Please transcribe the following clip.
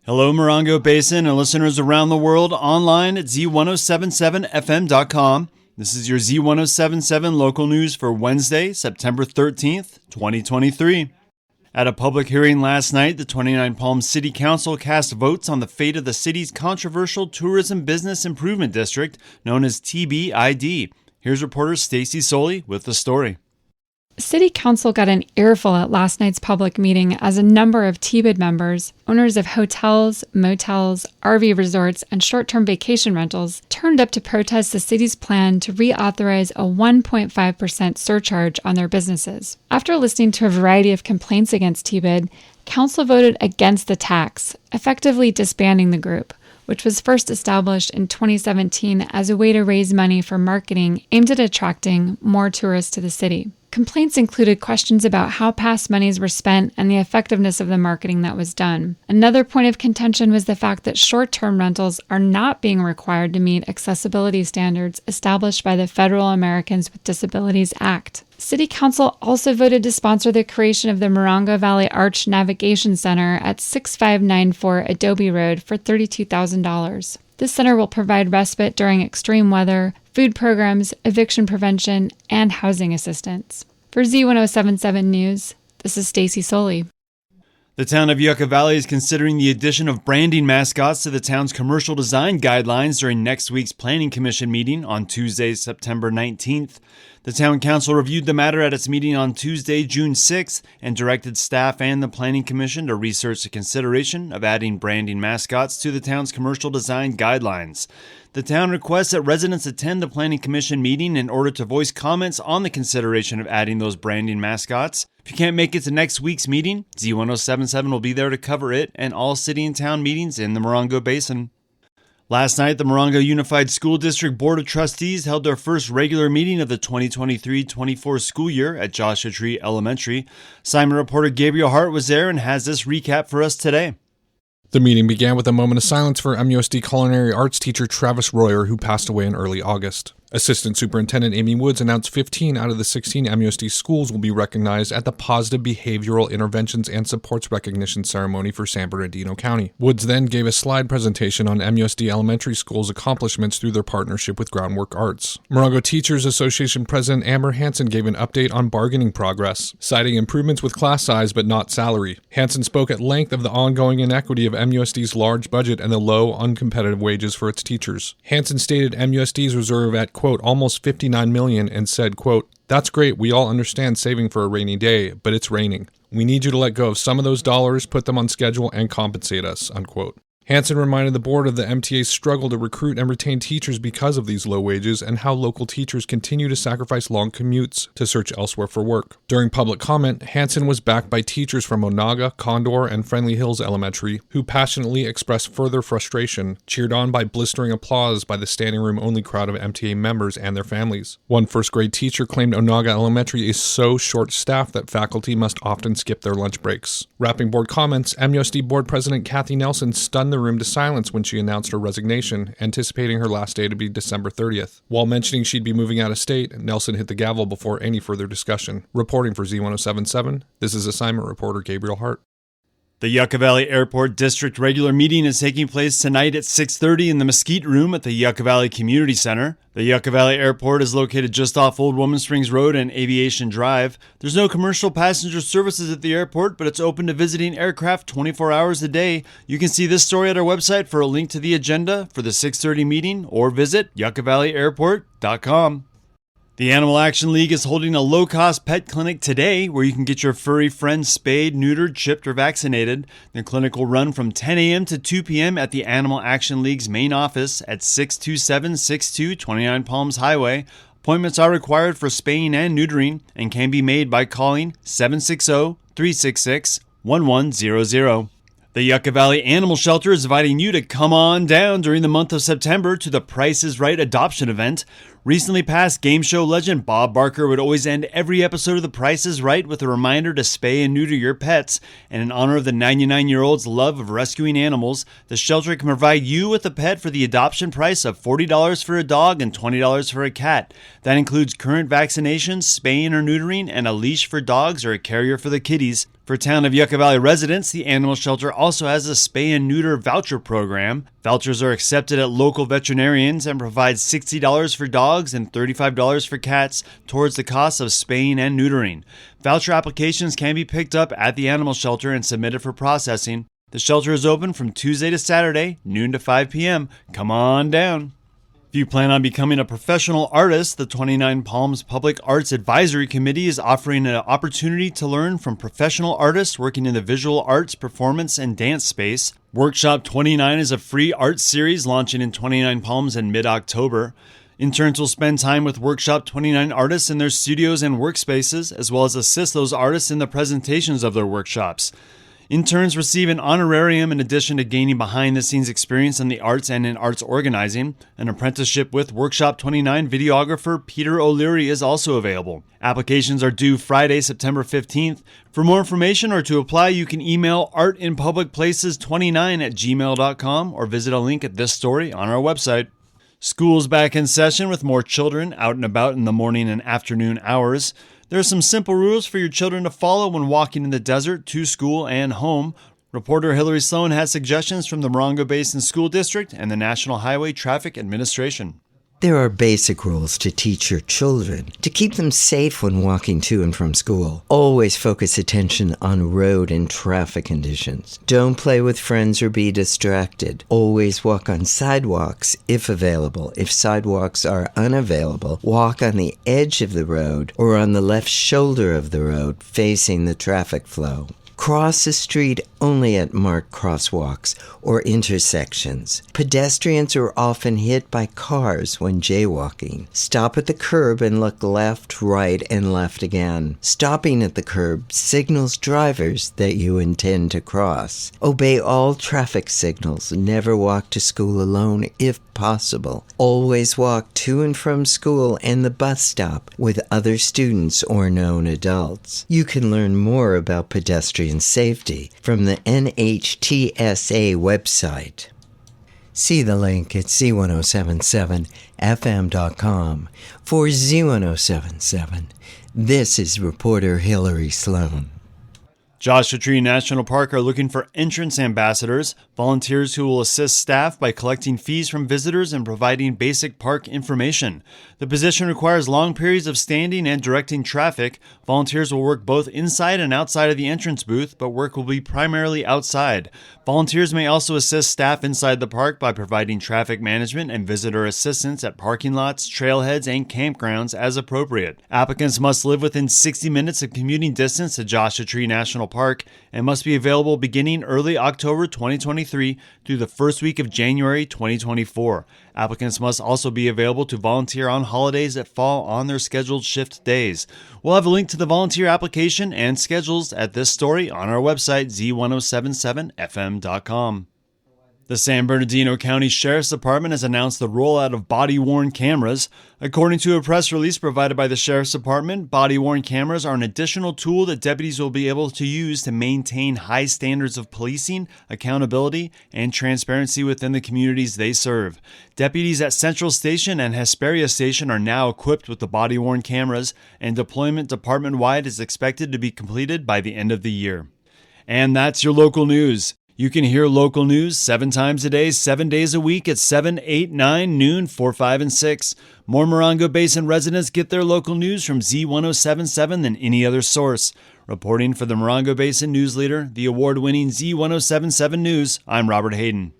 Hello, Morongo Basin and listeners around the world online at Z107.7fm.com. This is your Z107.7 local news for Wednesday, September 13th, 2023. At a public hearing last night, the 29 Palms City Council cast votes on the fate of the city's controversial Tourism Business Improvement District, known as TBID. Here's reporter Stacy Soley with the story. City Council got an earful at last night's public meeting as a number of TBID members, owners of hotels, motels, RV resorts, and short-term vacation rentals, turned up to protest the city's plan to reauthorize a 1.5% surcharge on their businesses. After listening to a variety of complaints against TBID, Council voted against the tax, effectively disbanding the group, which was first established in 2017 as a way to raise money for marketing aimed at attracting more tourists to the city. Complaints included questions about how past monies were spent and the effectiveness of the marketing that was done. Another point of contention was the fact that short-term rentals are not being required to meet accessibility standards established by the Federal Americans with Disabilities Act. City Council also voted to sponsor the creation of the Morongo Valley Arch Navigation Center at 6594 Adobe Road for $32,000. This center will provide respite during extreme weather, food programs, eviction prevention, and housing assistance. For Z107.7 News, this is Stacy Soley. The town of Yucca Valley is considering the addition of branding mascots to the town's commercial design guidelines during next week's Planning Commission meeting on Tuesday, September 19th. The town council reviewed the matter at its meeting on Tuesday, June 6th, and directed staff and the Planning Commission to research the consideration of adding branding mascots to the town's commercial design guidelines. The town requests that residents attend the Planning Commission meeting in order to voice comments on the consideration of adding those branding mascots. If you can't make it to next week's meeting, Z107.7 will be there to cover it and all city and town meetings in the Morongo Basin. Last night, the Morongo Unified School District Board of Trustees held their first regular meeting of the 2023-24 school year at Joshua Tree Elementary. Simon reporter Gabriel Hart was there and has this recap for us today. The meeting began with a moment of silence for MUSD culinary arts teacher Travis Royer, who passed away in early August. Assistant Superintendent Amy Woods announced 15 out of the 16 MUSD schools will be recognized at the Positive Behavioral Interventions and Supports Recognition Ceremony for San Bernardino County. Woods then gave a slide presentation on MUSD elementary schools' accomplishments through their partnership with Groundwork Arts. Morongo Teachers Association President Amber Hansen gave an update on bargaining progress, citing improvements with class size but not salary. Hansen spoke at length of the ongoing inequity of MUSD's large budget and the low, uncompetitive wages for its teachers. Hansen stated MUSD's reserve at quote, almost $59 million and said, quote, "That's great. We all understand saving for a rainy day, but it's raining. We need you to let go of some of those dollars, put them on schedule, and compensate us," unquote. Hansen reminded the board of the MTA's struggle to recruit and retain teachers because of these low wages and how local teachers continue to sacrifice long commutes to search elsewhere for work. During public comment, Hansen was backed by teachers from Onaga, Condor, and Friendly Hills Elementary, who passionately expressed further frustration, cheered on by blistering applause by the standing room only crowd of MTA members and their families. One first-grade teacher claimed Onaga Elementary is so short-staffed that faculty must often skip their lunch breaks. Wrapping board comments, MUSD Board President Kathy Nelson stunned the room to silence when she announced her resignation, anticipating her last day to be December 30th. While mentioning she'd be moving out of state, Nelson hit the gavel before any further discussion. Reporting for Z107.7, this is assignment reporter Gabriel Hart. The Yucca Valley Airport District regular meeting is taking place tonight at 6:30 in the Mesquite Room at the Yucca Valley Community Center. The Yucca Valley Airport is located just off Old Woman Springs Road and Aviation Drive. There's no commercial passenger services at the airport, but it's open to visiting aircraft 24 hours a day. You can see this story at our website for a link to the agenda for the 6:30 meeting or visit yuccavalley.airport.com. The Animal Action League is holding a low-cost pet clinic today where you can get your furry friends spayed, neutered, chipped, or vaccinated. The clinic will run from 10 a.m. to 2 p.m. at the Animal Action League's main office at 62762 29 Palms Highway. Appointments are required for spaying and neutering and can be made by calling 760-366-1100. The Yucca Valley Animal Shelter is inviting you to come on down during the month of September to the Price is Right adoption event. Recently passed game show legend Bob Barker would always end every episode of The Price is Right with a reminder to spay and neuter your pets. And in honor of the 99-year-old's love of rescuing animals, the shelter can provide you with a pet for the adoption price of $40 for a dog and $20 for a cat. That includes current vaccinations, spaying or neutering, and a leash for dogs or a carrier for the kitties. For Town of Yucca Valley residents, the animal shelter also has a spay and neuter voucher program. Vouchers are accepted at local veterinarians and provide $60 for dogs and $35 for cats towards the cost of spaying and neutering. Voucher applications can be picked up at the animal shelter and submitted for processing. The shelter is open from Tuesday to Saturday, noon to 5 p.m. Come on down. If you plan on becoming a professional artist, the 29 Palms Public Arts Advisory Committee is offering an opportunity to learn from professional artists working in the visual arts, performance, and dance space. Workshop 29 is a free art series launching in 29 Palms in mid-October. Interns will spend time with Workshop 29 artists in their studios and workspaces, as well as assist those artists in the presentations of their workshops. Interns receive an honorarium in addition to gaining behind-the-scenes experience in the arts and in arts organizing. An apprenticeship with Workshop 29 videographer Peter O'Leary is also available. Applications are due Friday, September 15th. For more information or to apply, you can email artinpublicplaces29@gmail.com or visit a link at this story on our website. School's back in session with more children out and about in the morning and afternoon hours. There are some simple rules for your children to follow when walking in the desert to school and home. Reporter Hillary Sloan has suggestions from the Morongo Basin School District and the National Highway Traffic Administration. There are basic rules to teach your children to keep them safe when walking to and from school. Always focus attention on road and traffic conditions. Don't play with friends or be distracted. Always walk on sidewalks if available. If sidewalks are unavailable, walk on the edge of the road or on the left shoulder of the road facing the traffic flow. Cross the street only at marked crosswalks or intersections. Pedestrians are often hit by cars when jaywalking. Stop at the curb and look left, right, and left again. Stopping at the curb signals drivers that you intend to cross. Obey all traffic signals. Never walk to school alone if possible. Always walk to and from school and the bus stop with other students or known adults. You can learn more about pedestrian safety from the NHTSA website. See the link at Z107.7fm.com. For Z107.7, this is reporter Hillary Sloan. Joshua Tree National Park are looking for entrance ambassadors, volunteers who will assist staff by collecting fees from visitors and providing basic park information. The position requires long periods of standing and directing traffic. Volunteers will work both inside and outside of the entrance booth, but work will be primarily outside. Volunteers may also assist staff inside the park by providing traffic management and visitor assistance at parking lots, trailheads, and campgrounds as appropriate. Applicants must live within 60 minutes of commuting distance to Joshua Tree National Park and must be available beginning early October 2023 through the first week of January 2024. Applicants must also be available to volunteer on holidays that fall on their scheduled shift days. We'll have a link to the volunteer application and schedules at this story on our website, Z107.7fm.com. The San Bernardino County Sheriff's Department has announced the rollout of body-worn cameras. According to a press release provided by the Sheriff's Department, body-worn cameras are an additional tool that deputies will be able to use to maintain high standards of policing, accountability, and transparency within the communities they serve. Deputies at Central Station and Hesperia Station are now equipped with the body-worn cameras, and deployment department-wide is expected to be completed by the end of the year. And that's your local news. You can hear local news 7 times a day, 7 days a week at 7, 8, 9, noon, 4, 5, and 6. More Morongo Basin residents get their local news from Z107.7 than any other source. Reporting for the Morongo Basin News Leader, the award-winning Z107.7 News, I'm Robert Hayden.